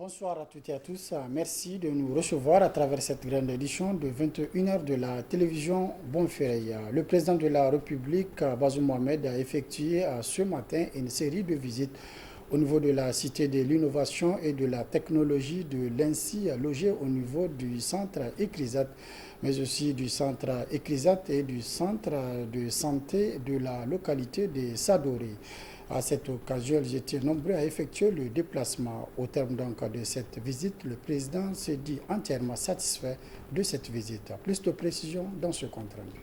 Bonsoir à toutes et à tous. Merci de nous recevoir à travers cette grande édition de 21 heures de la télévision Bonferré. Le président de la République, Bazoum Mohamed, a effectué ce matin une série de visites au niveau de la Cité de l'innovation et de la technologie de l'INSI, logé au niveau du centre ECRISAT, mais aussi du centre ECRISAT et du centre de santé de la localité de Sadori. À cette occasion, ils étaient nombreux à effectuer le déplacement. Au terme donc de cette visite, le président s'est dit entièrement satisfait de cette visite. Plus de précisions dans ce compte rendu.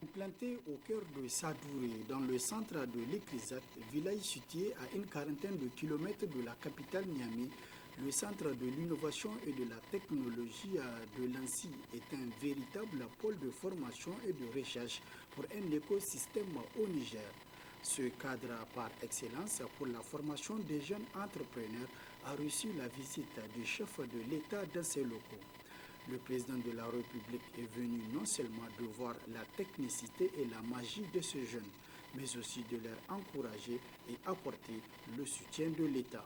Implanté au cœur de Sadouré, dans le centre de l'Ekrizat, village situé à une quarantaine de kilomètres de la capitale Niamey, le centre de l'innovation et de la technologie de l'ANSI est un véritable pôle de formation et de recherche pour un écosystème au Niger. Ce cadre par excellence pour la formation des jeunes entrepreneurs a reçu la visite du chef de l'État dans ses locaux. Le président de la République est venu non seulement de voir la technicité et la magie de ces jeunes, mais aussi de leur encourager et apporter le soutien de l'État.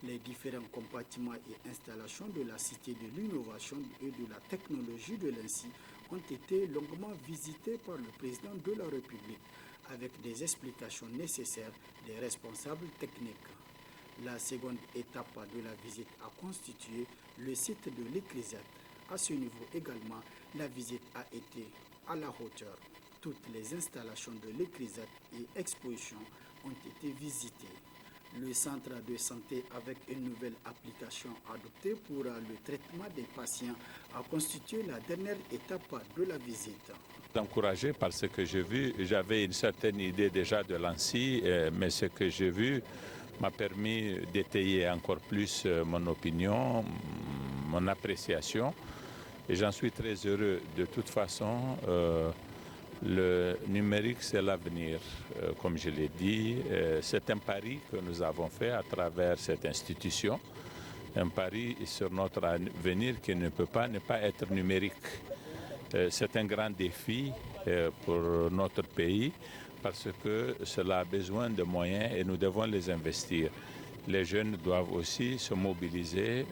Les différents compartiments et installations de la Cité de l'innovation et de la technologie de l'INSI ont été longuement visités par le président de la République avec des explications nécessaires des responsables techniques. La seconde étape de la visite a constitué le site de l'Ecrisat. À ce niveau également, la visite a été à la hauteur. Toutes les installations de l'Ecrisat et expositions ont été visitées. Le centre de santé avec une nouvelle application adoptée pour le traitement des patients a constitué la dernière étape de la visite. Encouragé par ce que j'ai vu, j'avais une certaine idée déjà de l'ANSI, mais ce que j'ai vu m'a permis d'étayer encore plus mon opinion, mon appréciation, et j'en suis très heureux. De toute façon, le numérique, c'est l'avenir. Comme je l'ai dit, c'est un pari que nous avons fait à travers cette institution, un pari sur notre avenir qui ne peut pas ne pas être numérique. C'est un grand défi pour notre pays parce que cela a besoin de moyens et nous devons les investir. Les jeunes doivent aussi se mobiliser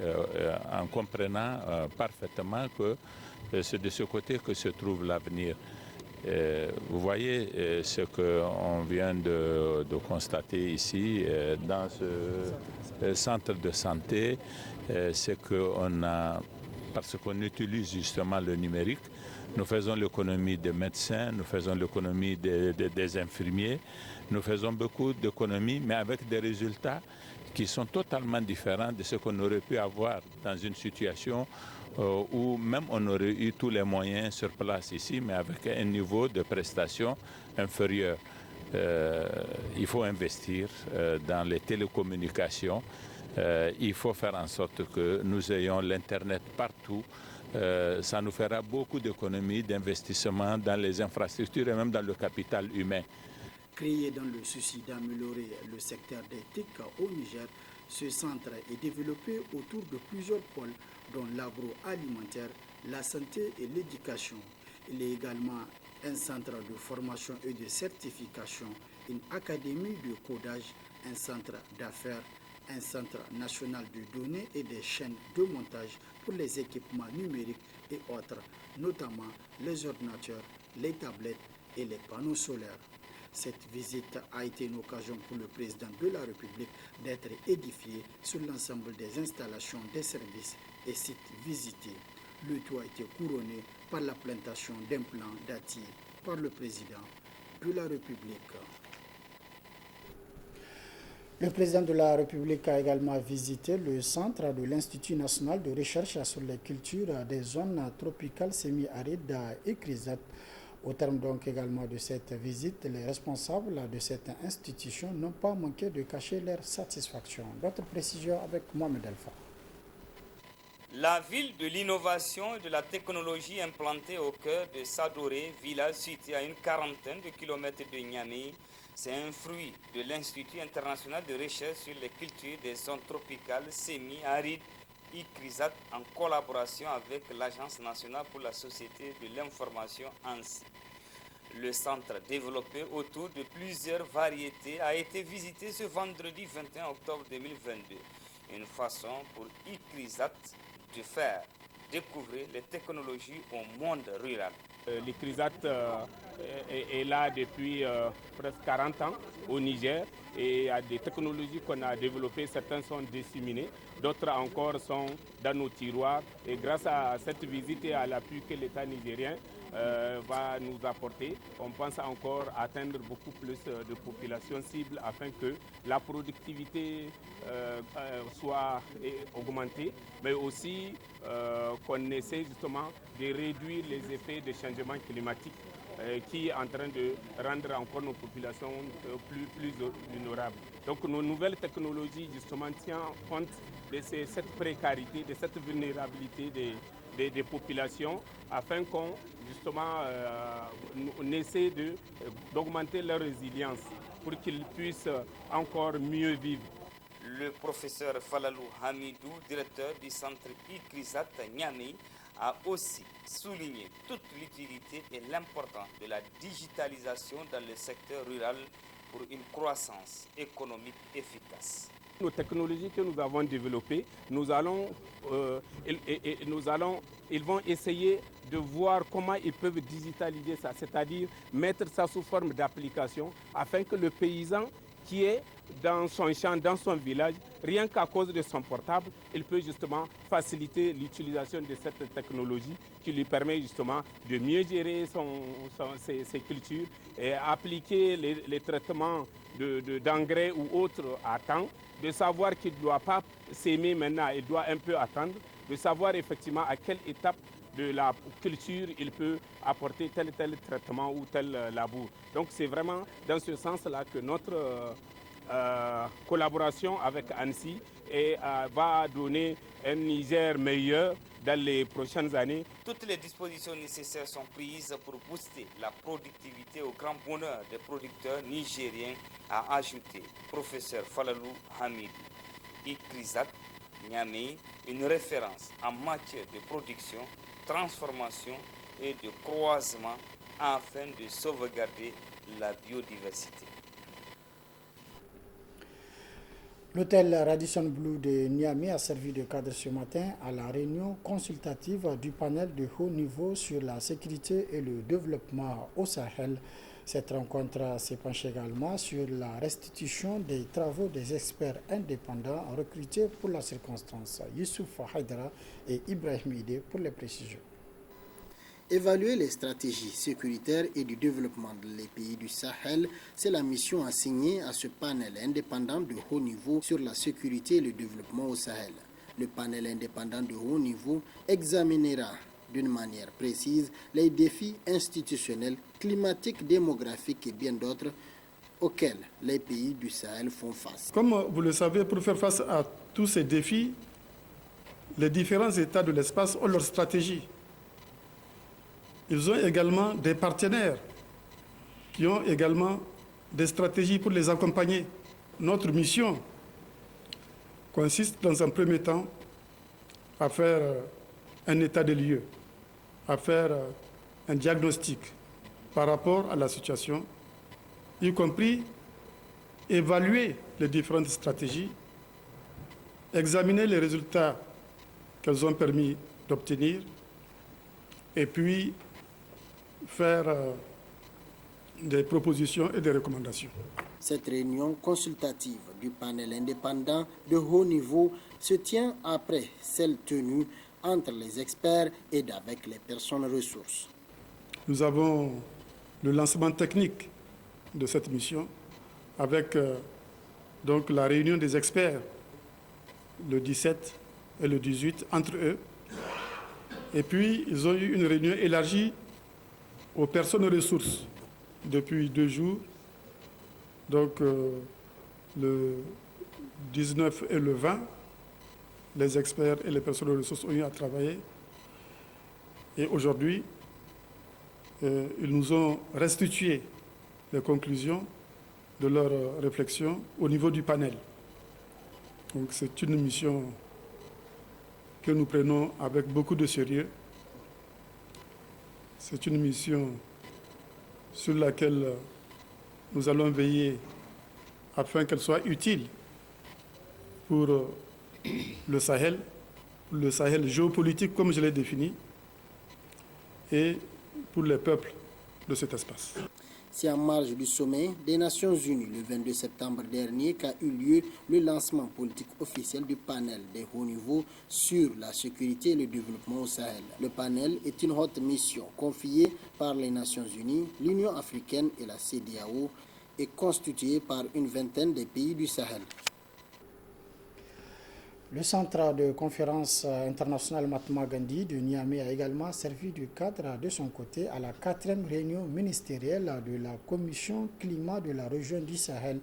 en comprenant parfaitement que c'est de ce côté que se trouve l'avenir. Vous voyez ce qu'on vient de constater ici dans ce centre de santé, c'est qu'on a, parce qu'on utilise justement le numérique, nous faisons l'économie des médecins, nous faisons l'économie des infirmiers, nous faisons beaucoup d'économies, mais avec des résultats qui sont totalement différents de ce qu'on aurait pu avoir dans une situation où même on aurait eu tous les moyens sur place ici, mais avec un niveau de prestation inférieur. Il faut investir dans les télécommunications, il faut faire en sorte que nous ayons l'Internet partout. Ça nous fera beaucoup d'économies, d'investissements dans les infrastructures et même dans le capital humain. Créé dans le souci d'améliorer le secteur des TIC au Niger, ce centre est développé autour de plusieurs pôles, dont l'agroalimentaire, la santé et l'éducation. Il est également un centre de formation et de certification, une académie de codage, un centre d'affaires, un centre national de données et des chaînes de montage pour les équipements numériques et autres, notamment les ordinateurs, les tablettes et les panneaux solaires. Cette visite a été une occasion pour le président de la République d'être édifié sur l'ensemble des installations, des services et sites visités. Le tout a été couronné par la plantation d'un plan dattier par le président de la République. Le président de la République a également visité le centre de l'Institut national de recherche sur les cultures des zones tropicales semi-arides et CRISAT. Au terme donc également de cette visite, les responsables de cette institution n'ont pas manqué de cacher leur satisfaction. D'autres précisions avec Mohamed Alpha. La ville de l'innovation et de la technologie implantée au cœur de Sadoré, village situé à une quarantaine de kilomètres de Niamey, c'est un fruit de l'Institut international de recherche sur les cultures des zones tropicales semi-arides ICRISAT en collaboration avec l'Agence nationale pour la société de l'information ANSI. Le centre développé autour de plusieurs variétés a été visité ce vendredi 21 octobre 2022. Une façon pour ICRISAT de faire découvrir les technologies au monde rural. L'ICRISAT est là depuis presque 40 ans au Niger et il y a des technologies qu'on a développées, certaines sont disséminées, d'autres encore sont dans nos tiroirs. Et grâce à cette visite et à l'appui que l'État nigérien va nous apporter, on pense encore atteindre beaucoup plus de populations cibles afin que la productivité soit augmentée, mais aussi qu'on essaie justement de réduire les effets des changements climatiques qui est en train de rendre encore nos populations plus vulnérables. Donc nos nouvelles technologies justement tiennent compte de cette précarité, de cette vulnérabilité des populations afin qu'on justement on essaie d'augmenter leur résilience pour qu'ils puissent encore mieux vivre. Le professeur Falalou Hamidou, directeur du centre ICRISAT Niamey, a aussi souligné toute l'utilité et l'importance de la digitalisation dans le secteur rural pour une croissance économique efficace. Nos technologies que nous avons développées, ils vont essayer de voir comment ils peuvent digitaliser ça, c'est-à-dire mettre ça sous forme d'application afin que le paysan qui est dans son champ, dans son village, rien qu'à cause de son portable, il peut justement faciliter l'utilisation de cette technologie qui lui permet justement de mieux gérer ses cultures et appliquer les traitements d'engrais ou autres à temps, de savoir qu'il ne doit pas s'aimer maintenant, il doit un peu attendre, de savoir effectivement à quelle étape de la culture il peut apporter tel traitement ou tel labour. Donc c'est vraiment dans ce sens-là que notre collaboration avec ANSSI va donner un Niger meilleur dans les prochaines années. Toutes les dispositions nécessaires sont prises pour booster la productivité au grand bonheur des producteurs nigériens, a ajouté professeur Falalou Hamidou. ICRISAT Niamey, une référence en matière de production, transformation et de croisement afin de sauvegarder la biodiversité. L'hôtel Radisson Blu de Niamey a servi de cadre ce matin à la réunion consultative du panel de haut niveau sur la sécurité et le développement au Sahel. Cette rencontre s'est penchée également sur la restitution des travaux des experts indépendants recrutés pour la circonstance. Youssouf Haïdara et Ibrahim Ide pour les précisions. Évaluer les stratégies sécuritaires et du développement des pays du Sahel, c'est la mission assignée à ce panel indépendant de haut niveau sur la sécurité et le développement au Sahel. Le panel indépendant de haut niveau examinera d'une manière précise les défis institutionnels, climatiques, démographiques et bien d'autres auxquels les pays du Sahel font face. Comme vous le savez, pour faire face à tous ces défis, les différents États de l'espace ont leur stratégie. Ils ont également des partenaires qui ont également des stratégies pour les accompagner. Notre mission consiste dans un premier temps à faire un état des lieux, à faire un diagnostic par rapport à la situation, y compris évaluer les différentes stratégies, examiner les résultats qu'elles ont permis d'obtenir et puis faire des propositions et des recommandations. Cette réunion consultative du panel indépendant de haut niveau se tient après celle tenue entre les experts et avec les personnes ressources. Nous avons le lancement technique de cette mission avec donc la réunion des experts le 17 et le 18 entre eux. Et puis, ils ont eu une réunion élargie aux personnes ressources depuis 2 jours. Donc, le 19 et le 20, les experts et les personnes ressources ont eu à travailler. Et aujourd'hui, ils nous ont restitué les conclusions de leur réflexion au niveau du panel. Donc, c'est une mission que nous prenons avec beaucoup de sérieux. C'est une mission sur laquelle nous allons veiller afin qu'elle soit utile pour le Sahel géopolitique comme je l'ai défini, et pour les peuples de cet espace. C'est en marge du sommet des Nations Unies le 22 septembre dernier qu'a eu lieu le lancement politique officiel du panel des hauts niveaux sur la sécurité et le développement au Sahel. Le panel est une haute mission confiée par les Nations Unies, l'Union africaine et la CEDEAO et constituée par une vingtaine de pays du Sahel. Le centre de conférence internationale Mahatma Gandhi de Niamey a également servi de cadre de son côté à la 4e réunion ministérielle de la Commission climat de la région du Sahel.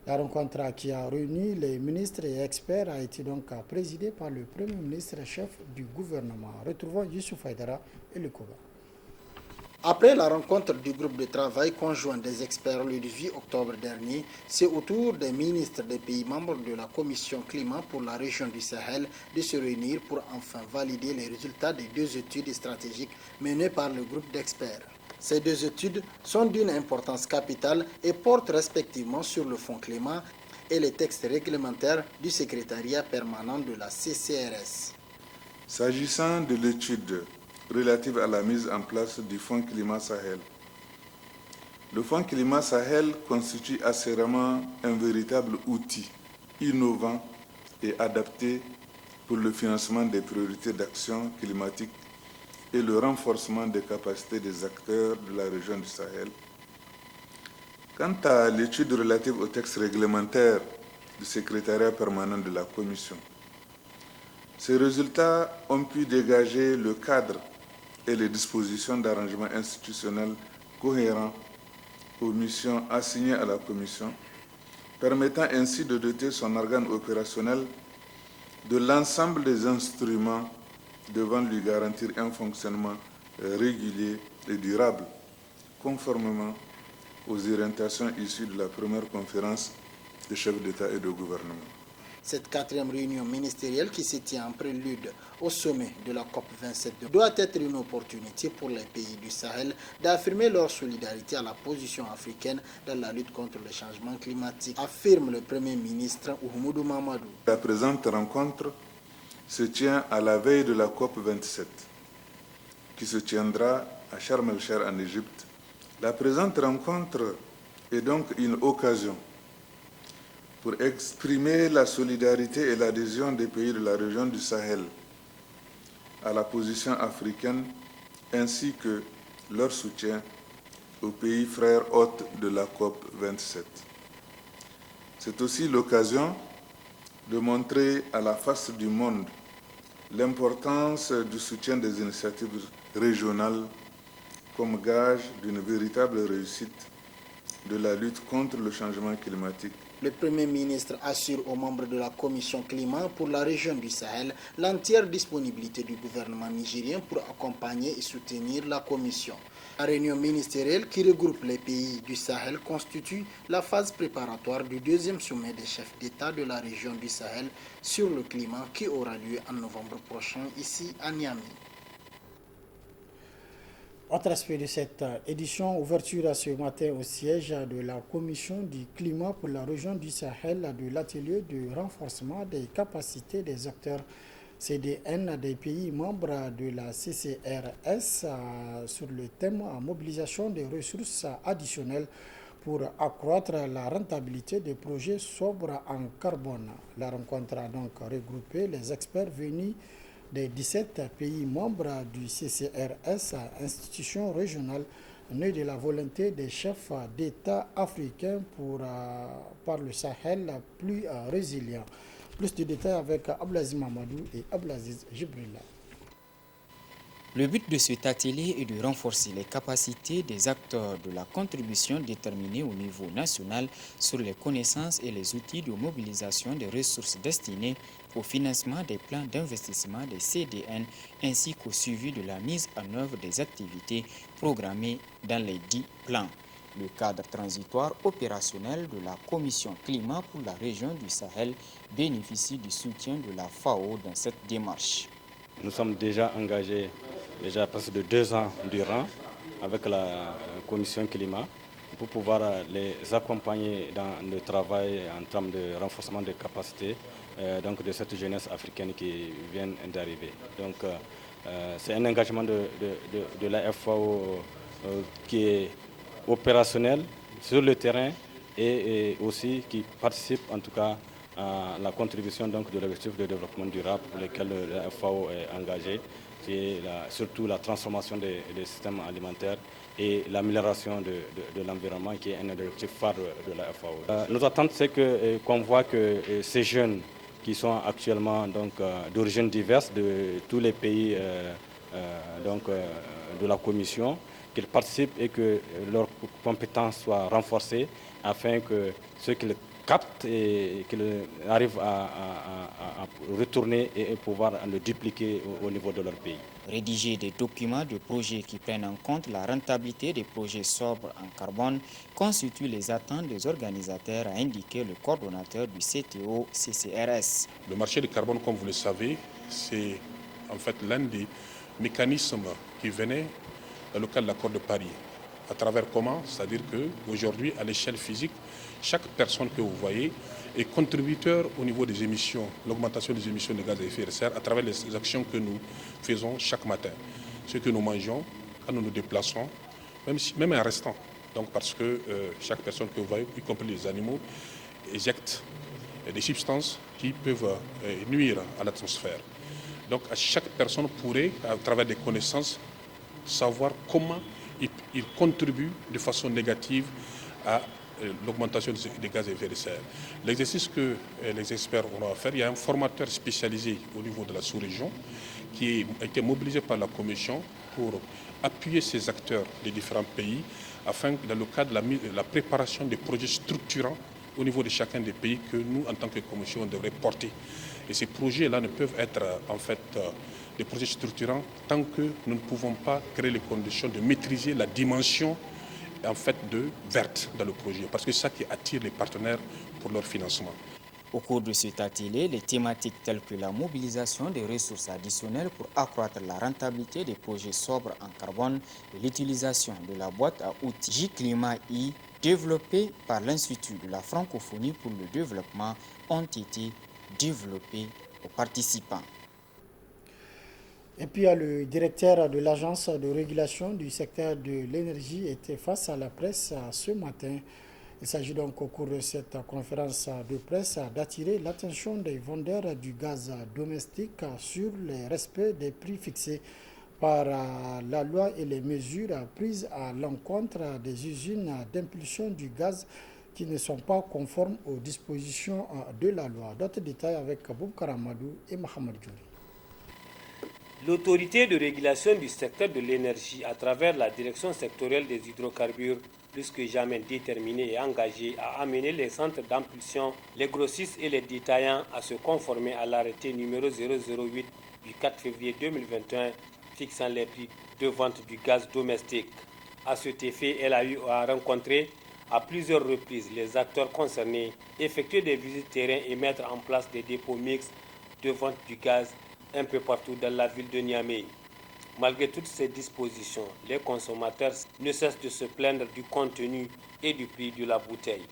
La rencontre qui a réuni les ministres et experts a été donc présidée par le Premier ministre chef du gouvernement. Retrouvons Youssouf Haïdara et le Koba. Après la rencontre du groupe de travail conjoint des experts le 18 octobre dernier, c'est au tour des ministres des pays membres de la Commission climat pour la région du Sahel de se réunir pour enfin valider les résultats des 2 études stratégiques menées par le groupe d'experts. Ces 2 études sont d'une importance capitale et portent respectivement sur le fonds climat et les textes réglementaires du secrétariat permanent de la CCRS. S'agissant de l'étude relative à la mise en place du Fonds Climat Sahel. Le Fonds Climat Sahel constitue assurément un véritable outil innovant et adapté pour le financement des priorités d'action climatique et le renforcement des capacités des acteurs de la région du Sahel. Quant à l'étude relative au texte réglementaire du secrétariat permanent de la Commission, ces résultats ont pu dégager le cadre et les dispositions d'arrangement institutionnel cohérents aux missions assignées à la Commission, permettant ainsi de doter son organe opérationnel de l'ensemble des instruments devant lui garantir un fonctionnement régulier et durable, conformément aux orientations issues de la première conférence des chefs d'État et de gouvernement. Cette 4e réunion ministérielle qui se tient en prélude au sommet de la COP27 doit être une opportunité pour les pays du Sahel d'affirmer leur solidarité à la position africaine dans la lutte contre le changement climatique, affirme le Premier ministre Oumoudou Mamadou. La présente rencontre se tient à la veille de la COP27 qui se tiendra à Sharm el-Sheikh en Égypte. La présente rencontre est donc une occasion pour exprimer la solidarité et l'adhésion des pays de la région du Sahel à la position africaine, ainsi que leur soutien aux pays frères hôtes de la COP27. C'est aussi l'occasion de montrer à la face du monde l'importance du soutien des initiatives régionales comme gage d'une véritable réussite de la lutte contre le changement climatique. Le Premier ministre assure aux membres de la Commission climat pour la région du Sahel l'entière disponibilité du gouvernement nigérien pour accompagner et soutenir la Commission. La réunion ministérielle qui regroupe les pays du Sahel constitue la phase préparatoire du 2e sommet des chefs d'État de la région du Sahel sur le climat qui aura lieu en novembre prochain ici à Niamey. Autre aspect de cette édition, ouverture ce matin au siège de la Commission du climat pour la région du Sahel de l'atelier de renforcement des capacités des acteurs CDN des pays membres de la CCRS sur le thème mobilisation des ressources additionnelles pour accroître la rentabilité des projets sobres en carbone. La rencontre a donc regroupé les experts venus des 17 pays membres du CCRS, institution régionale née de la volonté des chefs d'État africains par le Sahel plus résilient. Plus de détails avec Ablaziz Mamadou et Ablaziz Jibrilla. Le but de cet atelier est de renforcer les capacités des acteurs de la contribution déterminée au niveau national sur les connaissances et les outils de mobilisation des ressources destinées au financement des plans d'investissement des CDN ainsi qu'au suivi de la mise en œuvre des activités programmées dans les 10 plans. Le cadre transitoire opérationnel de la Commission climat pour la région du Sahel bénéficie du soutien de la FAO dans cette démarche. Nous sommes déjà engagés presque de 2 ans durant avec la commission climat pour pouvoir les accompagner dans le travail en termes de renforcement des capacités donc de cette jeunesse africaine qui vient d'arriver. Donc c'est un engagement de la FAO qui est opérationnel sur le terrain et aussi qui participe en tout cas à la contribution donc, de l'objectif de développement durable pour lequel la FAO est engagée, qui est surtout la transformation des systèmes alimentaires et l'amélioration de l'environnement qui est un objectif phare de la FAO. Notre attente c'est qu'on voit que ces jeunes qui sont actuellement d'origines diverses de tous les pays de la Commission, qu'ils participent et que leurs compétences soient renforcées afin que ceux qui le captent et qu'ils arrivent à retourner et pouvoir le dupliquer au niveau de leur pays. Rédiger des documents de projets qui prennent en compte la rentabilité des projets sobres en carbone constitue les attentes des organisateurs, a indiqué le coordonnateur du CTO-CCRS. Le marché du carbone, comme vous le savez, c'est en fait l'un des mécanismes qui venait dans le cadre de l'accord de Paris. À travers comment? C'est-à-dire qu'aujourd'hui, à l'échelle physique, chaque personne que vous voyez est contributeur au niveau des émissions, l'augmentation des émissions de gaz à effet de serre à travers les actions que nous faisons chaque matin. Ce que nous mangeons, quand nous nous déplaçons, même en restant. Donc parce que chaque personne que vous voyez, y compris les animaux, éjecte des substances qui peuvent nuire à l'atmosphère. Donc chaque personne pourrait, à travers des connaissances, savoir comment il contribue de façon négative à l'augmentation des gaz à effet de serre. L'exercice que les experts auront à faire, il y a un formateur spécialisé au niveau de la sous-région qui a été mobilisé par la Commission pour appuyer ces acteurs des différents pays afin, dans le cadre de la préparation des projets structurants au niveau de chacun des pays que nous, en tant que Commission, on devrait porter. Et ces projets-là ne peuvent être en fait des projets structurants tant que nous ne pouvons pas créer les conditions de maîtriser la dimension en fait verte dans le projet, parce que c'est ça qui attire les partenaires pour leur financement. Au cours de cet atelier, les thématiques telles que la mobilisation des ressources additionnelles pour accroître la rentabilité des projets sobres en carbone et l'utilisation de la boîte à outils J-Climat I développée par l'Institut de la francophonie pour le développement ont été développés aux participants. Et puis le directeur de l'agence de régulation du secteur de l'énergie était face à la presse ce matin. Il s'agit donc au cours de cette conférence de presse d'attirer l'attention des vendeurs du gaz domestique sur le respect des prix fixés par la loi et les mesures prises à l'encontre des usines d'impulsion du gaz qui ne sont pas conformes aux dispositions de la loi. D'autres détails avec Boubkar Amadou et Mohamed Djouri. L'autorité de régulation du secteur de l'énergie à travers la direction sectorielle des hydrocarbures, plus que jamais déterminée et engagée à amener les centres d'impulsion, les grossistes et les détaillants à se conformer à l'arrêté numéro 008 du 4 février 2021 fixant les prix de vente du gaz domestique. À cet effet, elle a eu à rencontrer à plusieurs reprises les acteurs concernés, effectuer des visites terrain et mettre en place des dépôts mixtes de vente du gaz un peu partout dans la ville de Niamey. Malgré toutes ces dispositions, les consommateurs ne cessent de se plaindre du contenu et du prix de la bouteille.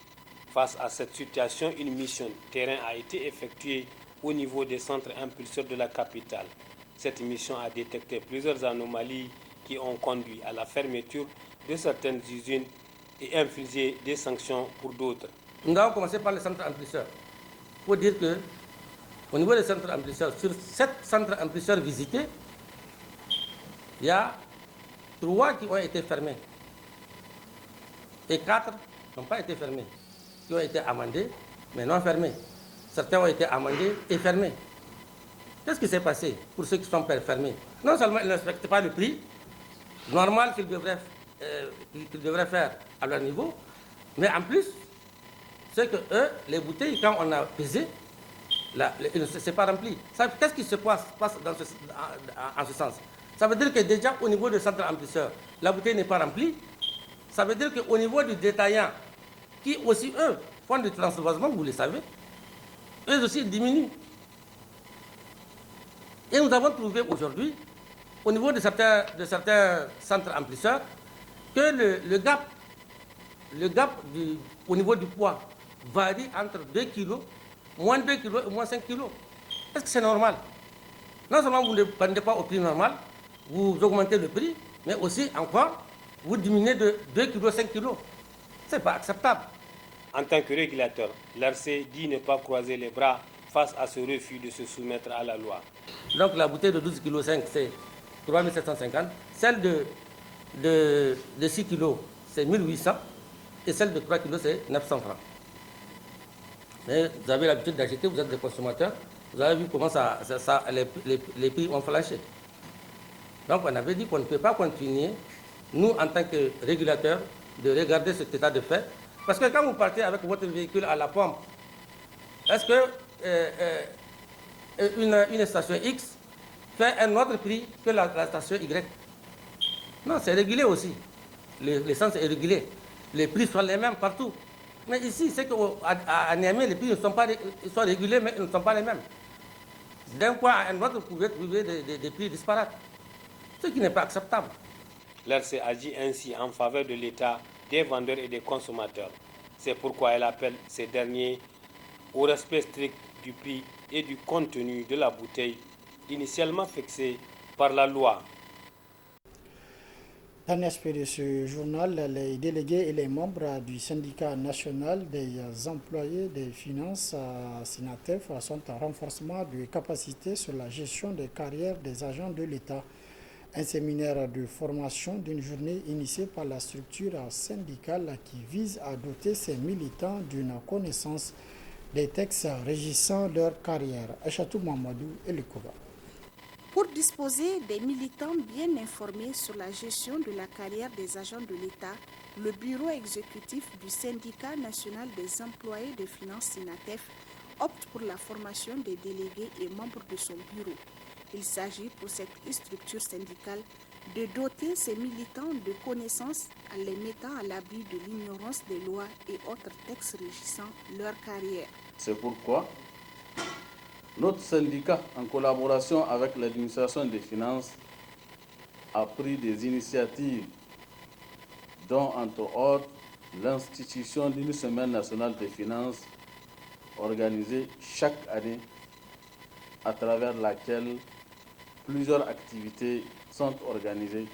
Face à cette situation, une mission terrain a été effectuée au niveau des centres impulseurs de la capitale. Cette mission a détecté plusieurs anomalies qui ont conduit à la fermeture de certaines usines et infligé des sanctions pour d'autres. Nous avons commencé par les centres impulseurs. Il faut dire que au niveau des centres impulseurs, sur 7 centres impulseurs visités, il y a 3 qui ont été fermés et 4 n'ont pas été fermés, qui ont été amendés mais non fermés. Certains ont été amendés et fermés. Qu'est-ce qui s'est passé pour ceux qui sont fermés? Non seulement ils ne respectent pas le prix normal qu'ils devraient faire à leur niveau, mais en plus, c'est que eux, les bouteilles, quand on a pesé, c'est pas rempli. Qu'est-ce qui se passe en ce sens? Ça veut dire que déjà au niveau du centre amplisseur, la bouteille n'est pas remplie. Ça veut dire qu'au niveau du détaillant, qui aussi eux font du transvasement, vous le savez, eux aussi diminuent. Et nous avons trouvé aujourd'hui, au niveau de certains centres amplisseurs, que le gap au niveau du poids varie entre 2 kg, moins 2 kg et moins 5 kg. Est-ce que c'est normal? Non seulement vous ne vendez pas au prix normal, vous augmentez le prix, mais aussi encore, vous diminuez de 2 kg, 5 kg. Ce n'est pas acceptable. En tant que régulateur, l'ARC dit ne pas croiser les bras face à ce refus de se soumettre à la loi. Donc la bouteille de 12,5 kg, c'est 3 750. Celle de 6 kg, c'est 1 800. Et celle de 3 kg, c'est 900 francs. Mais vous avez l'habitude d'acheter, vous êtes des consommateurs. Vous avez vu comment les prix ont flashé. Donc on avait dit qu'on ne peut pas continuer, nous en tant que régulateurs, de regarder cet état de fait. Parce que quand vous partez avec votre véhicule à la pompe, est-ce que une station X fait un autre prix que la station Y? Non, c'est régulé aussi. L'essence est régulée. Les prix sont les mêmes partout. Mais ici, c'est qu'à Niamey, les prix sont régulés, mais ils ne sont pas les mêmes. D'un point à un autre, vous pouvez trouver des prix disparates. Ce qui n'est pas acceptable. L'ARC agit ainsi en faveur de l'État, des vendeurs et des consommateurs. C'est pourquoi elle appelle ces derniers au respect strict du prix et du contenu de la bouteille initialement fixé par la loi. Dans l'aspect de ce journal, les délégués et les membres du syndicat national des employés des finances SYNATEF sont en renforcement de capacités sur la gestion des carrières des agents de l'État. Un séminaire de formation d'une journée initiée par la structure syndicale qui vise à doter ses militants d'une connaissance des textes régissant leur carrière. Achatou Mamadou et le Koba. Pour disposer des militants bien informés sur la gestion de la carrière des agents de l'État, le bureau exécutif du syndicat national des employés des finances SYNATEF opte pour la formation des délégués et membres de son bureau. Il s'agit pour cette structure syndicale de doter ses militants de connaissances en les mettant à l'abri de l'ignorance des lois et autres textes régissant leur carrière. C'est pourquoi notre syndicat, en collaboration avec l'administration des finances, a pris des initiatives dont, entre autres, l'institution d'une semaine nationale des finances organisée chaque année, à travers laquelle plusieurs activités sont organisées,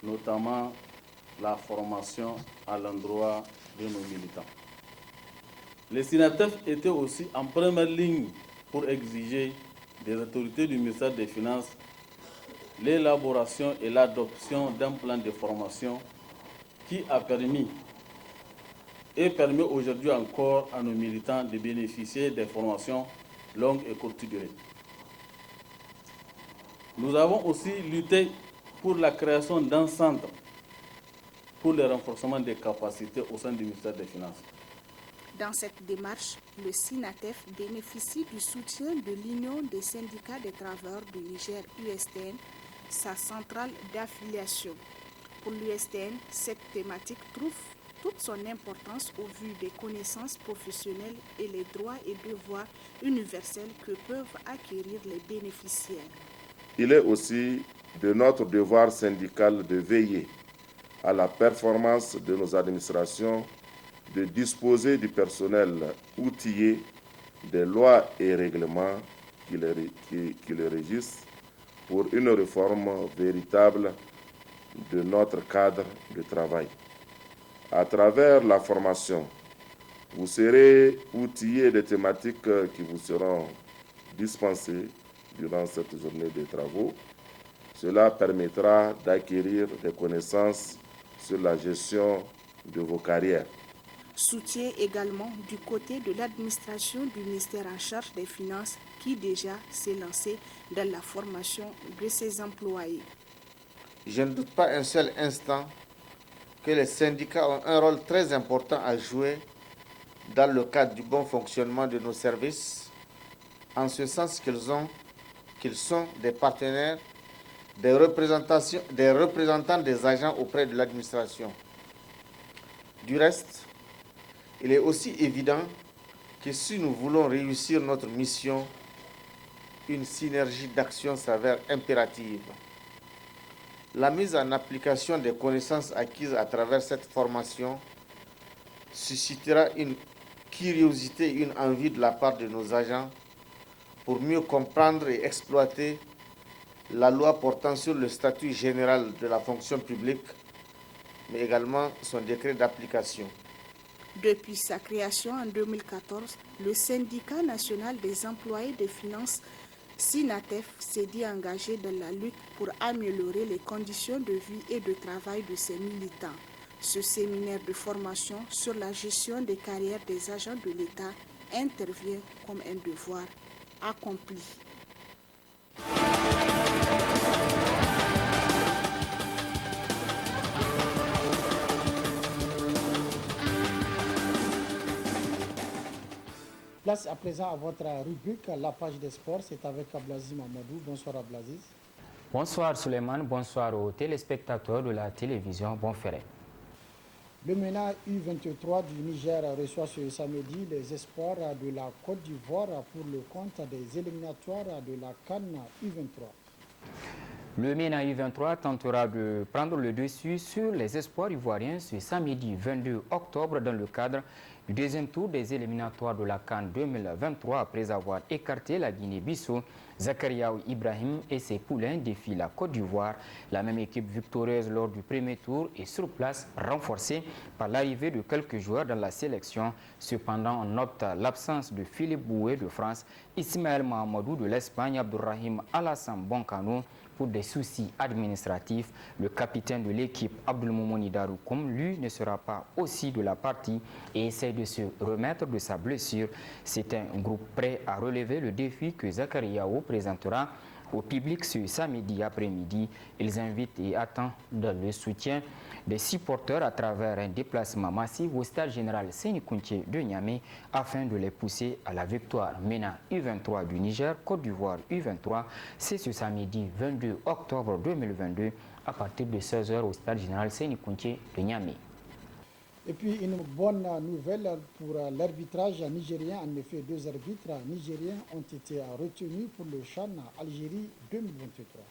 notamment la formation à l'endroit de nos militants. Les SYNATEF étaient aussi en première ligne pour exiger des autorités du ministère des Finances l'élaboration et l'adoption d'un plan de formation qui a permis et permet aujourd'hui encore à nos militants de bénéficier des formations longues et courtes durées. Nous avons aussi lutté pour la création d'un centre pour le renforcement des capacités au sein du ministère des Finances. Dans cette démarche, le SYNATEF bénéficie du soutien de l'Union des syndicats des travailleurs du Niger, USTN, sa centrale d'affiliation. Pour l'USTN, cette thématique trouve toute son importance au vu des connaissances professionnelles et les droits et devoirs universels que peuvent acquérir les bénéficiaires. Il est aussi de notre devoir syndical de veiller à la performance de nos administrations, de disposer du personnel outillé, des lois et règlements qui les régissent pour une réforme véritable de notre cadre de travail. À travers la formation, vous serez outillés des thématiques qui vous seront dispensées durant cette journée de travaux. Cela permettra d'acquérir des connaissances sur la gestion de vos carrières. Soutien également du côté de l'administration du ministère en charge des Finances qui déjà s'est lancé dans la formation de ses employés. Je ne doute pas un seul instant que les syndicats ont un rôle très important à jouer dans le cadre du bon fonctionnement de nos services, en ce sens qu'ils sont des partenaires, des représentants des agents auprès de l'administration. Du reste, il est aussi évident que si nous voulons réussir notre mission, une synergie d'action s'avère impérative. La mise en application des connaissances acquises à travers cette formation suscitera une curiosité et une envie de la part de nos agents pour mieux comprendre et exploiter la loi portant sur le statut général de la fonction publique, mais également son décret d'application. Depuis sa création en 2014, le syndicat national des employés des finances SINATEF s'est dit engagé dans la lutte pour améliorer les conditions de vie et de travail de ses militants. Ce séminaire de formation sur la gestion des carrières des agents de l'État intervient comme un devoir accompli. Place à présent à votre rubrique, la page des sports, c'est avec Ablaziz Mamadou. Bonsoir Ablaziz. Bonsoir Suleiman, bonsoir aux téléspectateurs de la télévision Bonferré. Le MENA U23 du Niger reçoit ce samedi les espoirs de la Côte d'Ivoire pour le compte des éliminatoires de la CAN U23. Le MENA U23 tentera de prendre le dessus sur les espoirs ivoiriens ce samedi 22 octobre dans le cadre du deuxième tour des éliminatoires de la CAN 2023 après avoir écarté la Guinée-Bissau. Zakariaou Ibrahim et ses poulains défient la Côte d'Ivoire. La même équipe victorieuse lors du premier tour est sur place, renforcée par l'arrivée de quelques joueurs dans la sélection. Cependant, on note l'absence de Philippe Boué de France, Ismaël Mahamadou de l'Espagne, Abdourahim Alassane Bonkano pour des soucis administratifs. Le capitaine de l'équipe, Abdelmoumouni Daroukoum, lui, ne sera pas aussi de la partie et essaie de se remettre de sa blessure. C'est un groupe prêt à relever le défi que Zakariaou présentera au public ce samedi après-midi. Ils invitent et attendent le soutien des supporters à travers un déplacement massif au stade général Séni-Kounché de Niamey afin de les pousser à la victoire. MENA U23 du Niger, Côte d'Ivoire U23, c'est ce samedi 22 octobre 2022 à partir de 16h au stade général Séni-Kounché de Niamey. Et puis une bonne nouvelle pour l'arbitrage nigérien. En effet, 2 arbitres nigériens ont été retenus pour le CHAN Algérie 2023.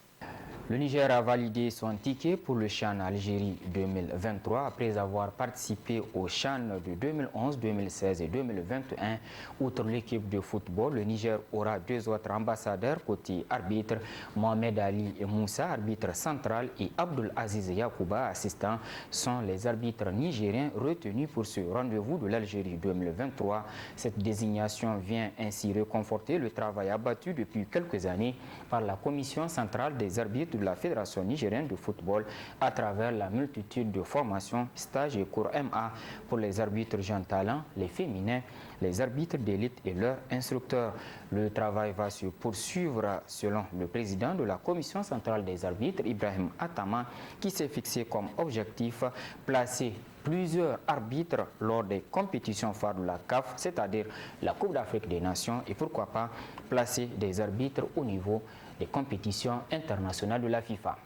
Le Niger a validé son ticket pour le CHAN Algérie 2023 après avoir participé au CHAN de 2011, 2016 et 2021. Outre l'équipe de football, le Niger aura 2 autres ambassadeurs côté arbitre, Mohamed Ali Moussa, arbitre central, et Abdul Aziz Yakouba, assistant, sont les arbitres nigériens retenus pour ce rendez-vous de l'Algérie 2023. Cette désignation vient ainsi réconforter le travail abattu depuis quelques années par la commission centrale des arbitres de la Fédération nigérienne de football à travers la multitude de formations, stages et cours MA pour les arbitres jeunes talents, les féminins, les arbitres d'élite et leurs instructeurs. Le travail va se poursuivre selon le président de la commission centrale des arbitres, Ibrahim Atama, qui s'est fixé comme objectif placer plusieurs arbitres lors des compétitions phares de la CAF, c'est-à-dire la Coupe d'Afrique des Nations, et pourquoi pas placer des arbitres au niveau des compétitions internationales de la FIFA.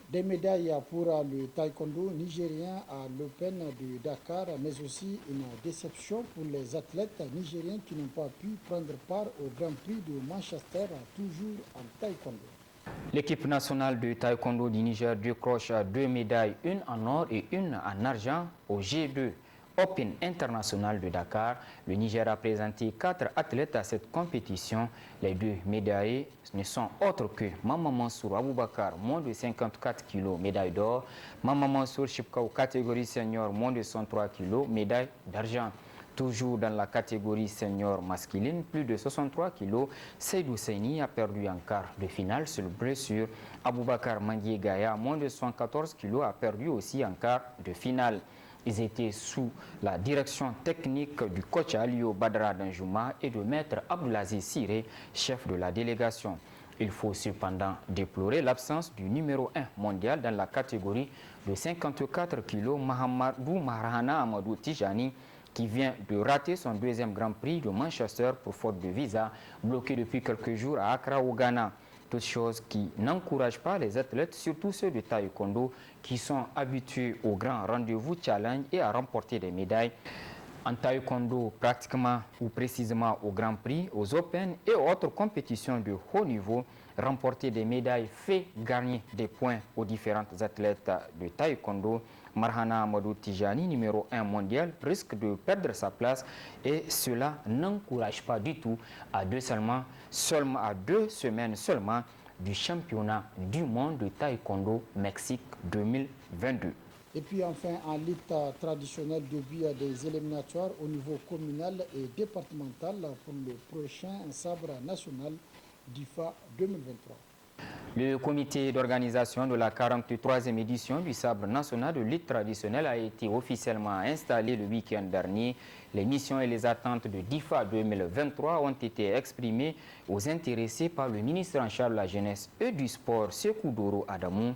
Des médailles pour le taekwondo nigérien à l'Open de Dakar, mais aussi une déception pour les athlètes nigériens qui n'ont pas pu prendre part au Grand Prix de Manchester, toujours en taekwondo. L'équipe nationale de taekwondo du Niger décroche 2 médailles, une en or et une en argent au G2 Open International de Dakar. Le Niger a présenté 4 athlètes à cette compétition. Les 2 médaillés ne sont autres que Maman Mansour Aboubakar, moins de 54 kg, médaille d'or. Maman Mansour Chipkaou, catégorie senior, moins de 103 kg, médaille d'argent. Toujours dans la catégorie senior masculine, plus de 63 kg, Seydou Seyni a perdu en quart de finale sur blessure. Aboubakar Mandié Gaya, moins de 114 kg, a perdu aussi en quart de finale. Ils étaient sous la direction technique du coach Alio Badra Danjouma et de maître Abdoulaziz Siré, chef de la délégation. Il faut cependant déplorer l'absence du numéro 1 mondial dans la catégorie de 54 kg, Mahamadou Marhana Amadou Tijani, qui vient de rater son 2e Grand Prix de Manchester pour faute de visa, bloqué depuis quelques jours à Accra au Ghana. Toute chose qui n'encourage pas les athlètes, surtout ceux de taekwondo, qui sont habitués au grand rendez-vous challenge et à remporter des médailles. En taekwondo, pratiquement ou précisément au Grand Prix, aux Open et autres compétitions de haut niveau, remporter des médailles fait gagner des points aux différentes athlètes de taekwondo. Marhana Amadou Tijani, numéro 1 mondial, risque de perdre sa place et cela n'encourage pas du tout à deux semaines seulement du championnat du monde de taekwondo Mexique 2022. Et puis enfin, en lutte traditionnelle début des éliminatoires au niveau communal et départemental pour le prochain sabre national d'IFA 2023. Le comité d'organisation de la 43e édition du sabre national de lutte traditionnelle a été officiellement installé le week-end dernier. Les missions et les attentes de DIFA 2023 ont été exprimées aux intéressés par le ministre en charge de la jeunesse et du sport, Sékou Doro Adamou.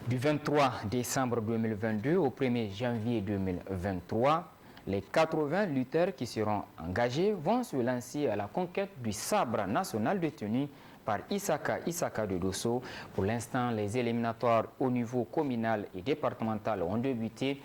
Du 23 décembre 2022 au 1er janvier 2023, les 80 lutteurs qui seront engagés vont se lancer à la conquête du sabre national détenu par Isaka de Dosso. Pour l'instant, les éliminatoires au niveau communal et départemental ont débuté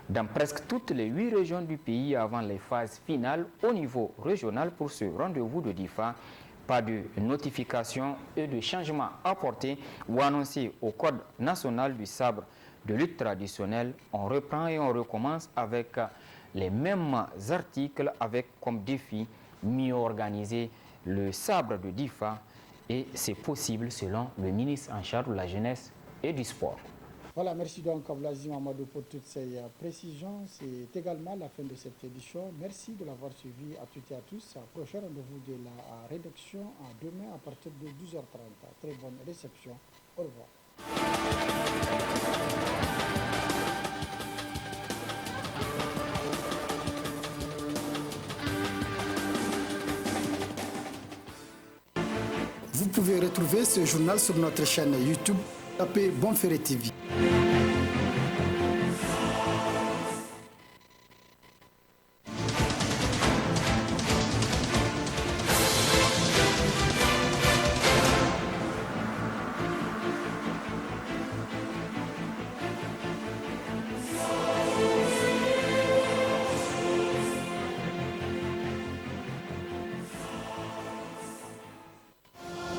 dans presque toutes les 8 régions du pays avant les phases finales au niveau régional pour ce rendez-vous de DIFA. Pas de notification et de changement apportés ou annoncés au Code national du sabre de lutte traditionnelle. On reprend et on recommence avec les mêmes articles avec comme défi mieux organiser le sabre de DIFA et c'est possible selon le ministre en charge de la jeunesse et du sport. Voilà, merci donc à Blazim Amadou pour toutes ces précisions. C'est également la fin de cette édition. Merci de l'avoir suivi à toutes et à tous. Prochain rendez-vous de la rédaction demain à partir de 12h30. Très bonne réception. Au revoir. Vous pouvez retrouver ce journal sur notre chaîne YouTube. Tapez Bonferré TV.